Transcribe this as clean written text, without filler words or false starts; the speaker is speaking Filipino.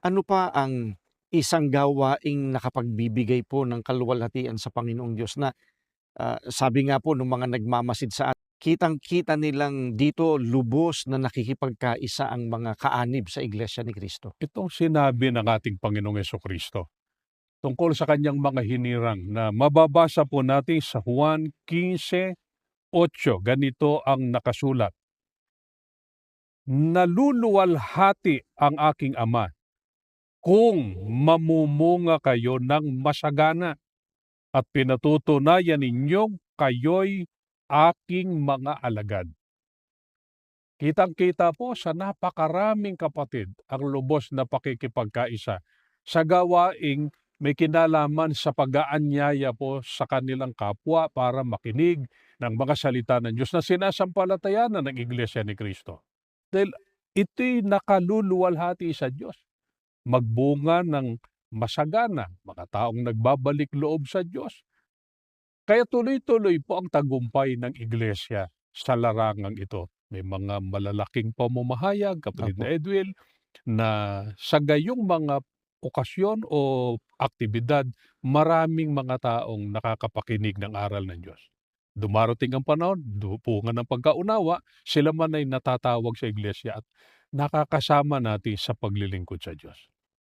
Ano pa ang isang gawaing nakapagbibigay po ng kaluwalhatian sa Panginoong Diyos na, sabi nga po nung mga nagmamasid sa atin, kitang-kita nilang dito lubos na nakikipagkaisa ang mga kaanib sa Iglesia ni Cristo. Itong sinabi ng ating Panginoong Jesucristo tungkol sa kanyang mga hinirang na mababasa po natin sa Juan 15:8. Ganito ang nakasulat, "Naluluwalhati ang aking Ama kung mamumunga kayo ng masagana at pinatutunayan ninyong kayo'y aking mga alagad." Kitang-kita po sa napakaraming kapatid ang lubos na pakikipagkaisa sa gawaing may kinalaman sa pag-aanyaya po sa kanilang kapwa para makinig ng mga salita ng Diyos na sinasampalatayanan ng Iglesia ni Cristo. Dahil ito'y nakaluluwalhati sa Diyos. Magbunga ng masagana, mga taong nagbabalik loob sa Diyos. Kaya tuloy-tuloy po ang tagumpay ng Iglesia sa larangang ito. May mga malalaking pamamahayag, kapatid Opo. na Edwin, na sa gayong mga okasyon o aktibidad, maraming mga taong nakakapakinig ng aral ng Diyos. Dumarating ang panahon, bunga ng pagkaunawa, sila man ay natatawag sa iglesia at nakakasama natin sa paglilingkod sa Diyos.